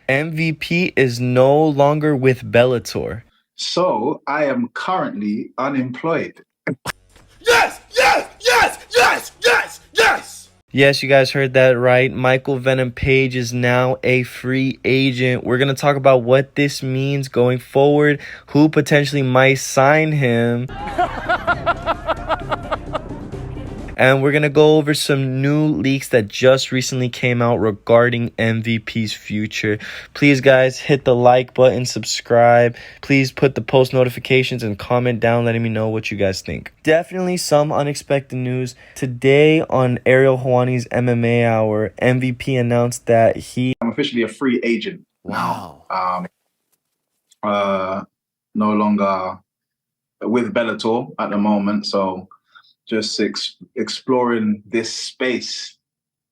MVP is no longer with Bellator. So I am currently unemployed. Yes! Yes! Yes! Yes! Yes! Yes! Yes, you guys heard that right. Michael Venom Page is now a free agent. We're going to talk about what this means going forward, who potentially might sign him. And we're going to go over some new leaks that just recently came out regarding MVP's future. Please, guys, hit the like button, subscribe. Please put the post notifications and comment down letting me know what you guys think. Definitely some unexpected news. Today on Ariel Hawani's MMA Hour, MVP announced that I'm officially a free agent. Wow. No longer with Bellator at the moment. So just exploring this space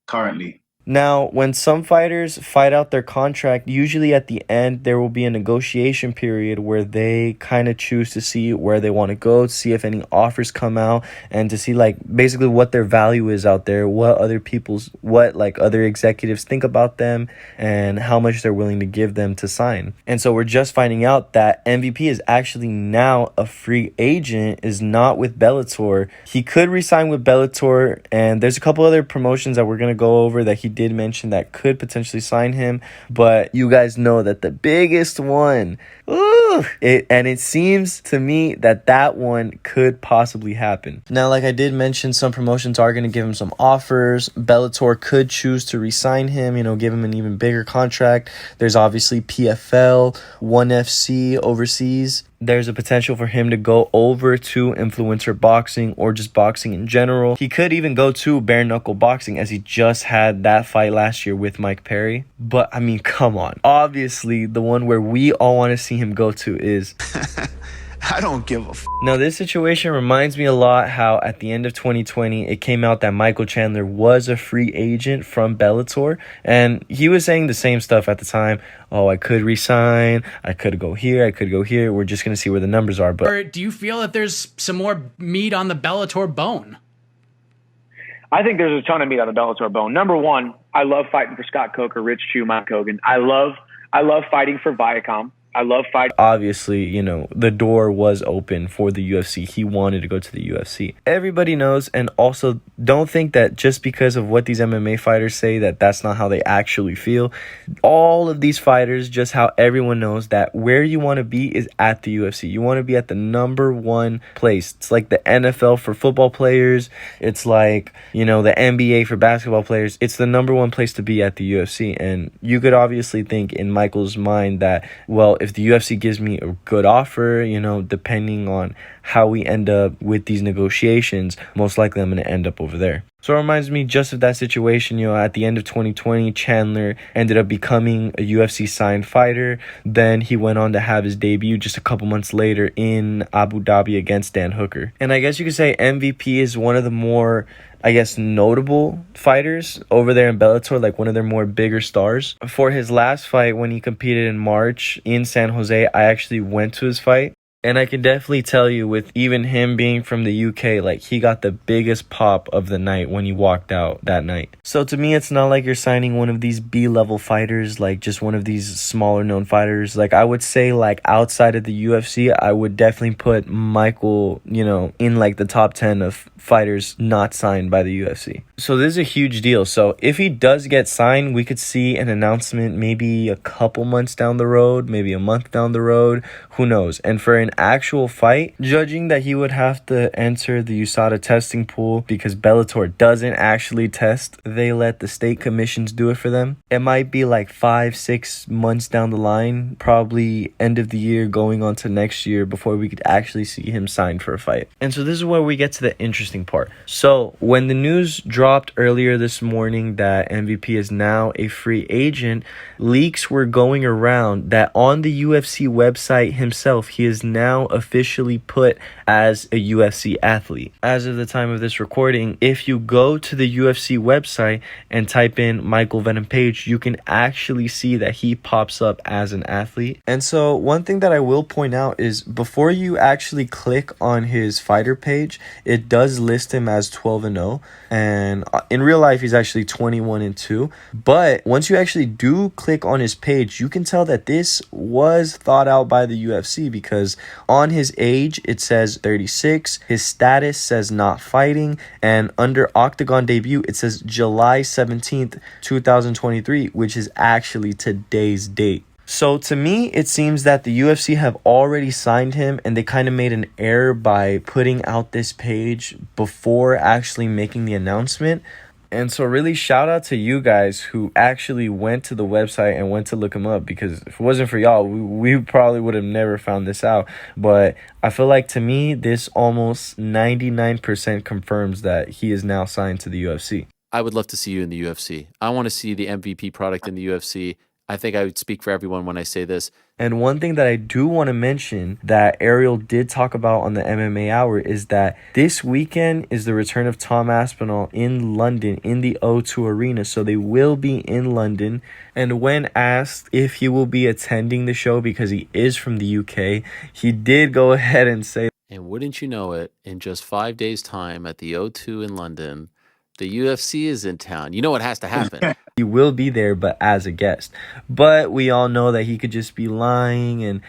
currently. Now, when some fighters fight out their contract, usually at the end, there will be a negotiation period where they kind of choose to see where they want to go, to see if any offers come out, and to see like basically what their value is out there, what other executives think about them, and how much they're willing to give them to sign. And so we're just finding out that MVP is actually now a free agent, is not with Bellator. He could re-sign with Bellator, and there's a couple other promotions that we're going to go over that he did mention that could potentially sign him, but you guys know that the biggest one, it seems to me that one could possibly happen. Now, like I did mention, some promotions are going to give him some offers. Bellator could choose to re-sign him, give him an even bigger contract. There's obviously PFL, ONE FC overseas. There's a potential for him to go over to influencer boxing or just boxing in general. He could even go to bare knuckle boxing, as he just had that fight last year with Mike Perry. But I mean, come on. Obviously, the one where we all want to see him go to is I don't give a Now, this situation reminds me a lot how at the end of 2020, it came out that Michael Chandler was a free agent from Bellator. And he was saying the same stuff at the time. Oh, I could resign. I could go here. I could go here. We're just going to see where the numbers are. But Or do you feel that there's some more meat on the Bellator bone? I think there's a ton of meat on the Bellator bone. Number one, I love fighting for Scott Coker, Rich Chew, Mike Hogan. I love fighting for Viacom. I love fighting. Obviously, the door was open for the UFC. He wanted to go to the UFC. Everybody knows, and also don't think that just because of what these MMA fighters say that that's not how they actually feel. All of these fighters, just how everyone knows that where you want to be is at the UFC. You want to be at the number one place. It's like the NFL for football players. It's like, the NBA for basketball players. It's the number one place to be at the UFC. And you could obviously think in Michael's mind that, well, if the UFC gives me a good offer, depending on how we end up with these negotiations, most likely I'm going to end up over there. So it reminds me just of that situation, at the end of 2020, Chandler ended up becoming a UFC signed fighter. Then he went on to have his debut just a couple months later in Abu Dhabi against Dan Hooker. And I guess you could say MVP is one of the more, notable fighters over there in Bellator, like one of their more bigger stars. For his last fight, when he competed in March in San Jose, I actually went to his fight. And I can definitely tell you, with even him being from the UK, like, he got the biggest pop of the night when he walked out that night. So to me, it's not like you're signing one of these B-level fighters, like just one of these smaller known fighters. Like, I would say, like, outside of the UFC, I would definitely put Michael, in like the top 10 of fighters not signed by the UFC. So this is a huge deal. So if he does get signed, we could see an announcement maybe a couple months down the road, maybe a month down the road, who knows. And for an actual fight, judging that he would have to enter the USADA testing pool because Bellator doesn't actually test, they let the state commissions do it for them. It might be like 5-6 months down the line, probably end of the year going on to next year, before we could actually see him signed for a fight. And so this is where we get to the interesting part. So when the news dropped earlier this morning that MVP is now a free agent, leaks were going around that on the UFC website himself, he is now now officially put as a UFC athlete. As of the time of this recording, if you go to the UFC website and type in Michael Venom Page, you can actually see that he pops up as an athlete. And so one thing that I will point out is before you actually click on his fighter page, it does list him as 12-0, and in real life he's actually 21-2. But once you actually do click on his page, you can tell that this was thought out by the UFC, because on his age it says 36, his status says not fighting, and under Octagon debut it says July 17th 2023, which is actually today's date. So to me, it seems that the UFC have already signed him, and they kind of made an error by putting out this page before actually making the announcement. And so really shout out to you guys who actually went to the website and went to look him up, because if it wasn't for y'all, we probably would have never found this out. But I feel like, to me, this almost 99% confirms that he is now signed to the UFC. I would love to see you in the UFC. I want to see the MVP product in the UFC. I think I would speak for everyone when I say this. And one thing that I do want to mention that Ariel did talk about on the MMA Hour is that this weekend is the return of Tom Aspinall in London in the O2 Arena. So they will be in London. And when asked if he will be attending the show because he is from the UK, he did go ahead and say, and wouldn't you know it, in just 5 days' time at the O2 in London, the UFC is in town. You know what has to happen. he will be there, but as a guest. But we all know that he could just be lying and,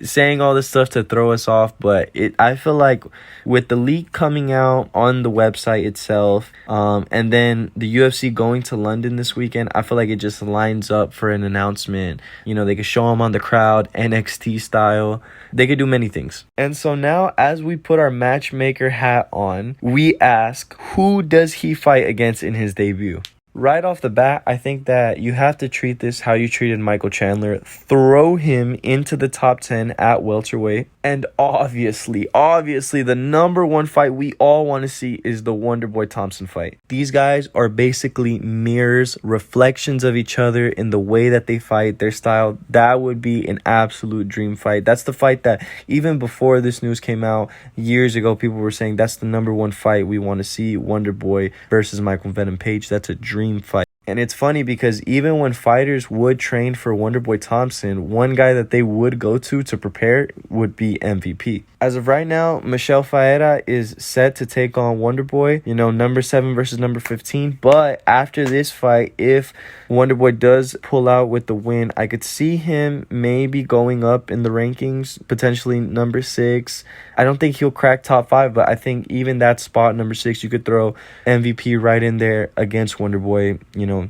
saying all this stuff to throw us off. But I feel like with the leak coming out on the website itself, and then the UFC going to London this weekend, I feel like it just lines up for an announcement. They could show him on the crowd, NXT style. They could do many things. And so now, as we put our matchmaker hat on, we ask, who does he fight against in his debut? Right off the bat, I think that you have to treat this how you treated Michael Chandler. Throw him into the top 10 at welterweight. And obviously, the number one fight we all want to see is the Wonderboy Thompson fight. These guys are basically mirrors, reflections of each other in the way that they fight, their style. That would be an absolute dream fight. That's the fight that even before this news came out years ago, people were saying that's the number one fight we want to see, Wonderboy versus Michael Venom Page. That's a dream fight. And it's funny because even when fighters would train for Wonderboy Thompson, one guy that they would go to prepare would be MVP. As of right now, Michelle Faera is set to take on Wonderboy, number 7 versus number 15. But after this fight, if Wonderboy does pull out with the win, I could see him maybe going up in the rankings, potentially number 6. I don't think he'll crack top 5, but I think even that spot, number 6, you could throw MVP right in there against Wonderboy,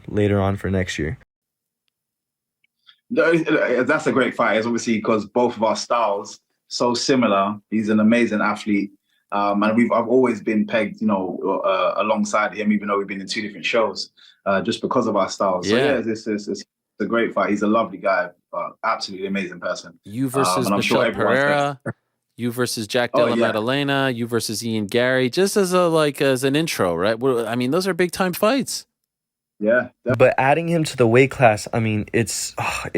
later on for next year. That's a great fight, obviously, because both of our styles so similar. He's an amazing athlete, and I've always been pegged, alongside him, even though we've been in 2 different shows, just because of our styles. Yeah. So it's a great fight. He's a lovely guy, absolutely amazing person. You versus Michelle Pereira. You versus Jack Della Maddalena. You versus Ian Gary. Just as an intro, right? I mean, those are big time fights. Yeah. But adding him to the weight class, it's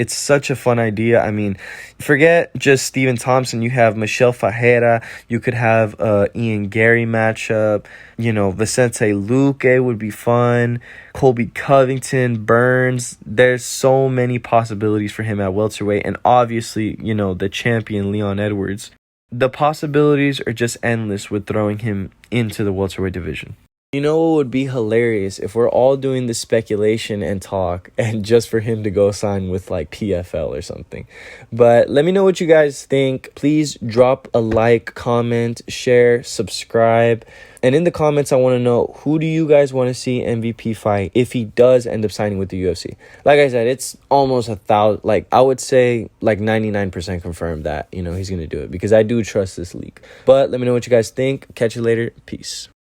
such a fun idea. Forget just Stephen Thompson. You have Michelle Fajera. You could have Ian Gary matchup. Vicente Luque would be fun. Colby Covington, Burns. There's so many possibilities for him at welterweight. And obviously, the champion Leon Edwards. The possibilities are just endless with throwing him into the welterweight division. You know what would be hilarious if we're all doing this speculation and talk and just for him to go sign with PFL or something. But let me know what you guys think. Please drop a like, comment, share, subscribe. And in the comments, I want to know, who do you guys want to see MVP fight if he does end up signing with the UFC? Like I said, it's almost 1,000. I would say 99% confirmed that, he's going to do it, because I do trust this league. But let me know what you guys think. Catch you later. Peace.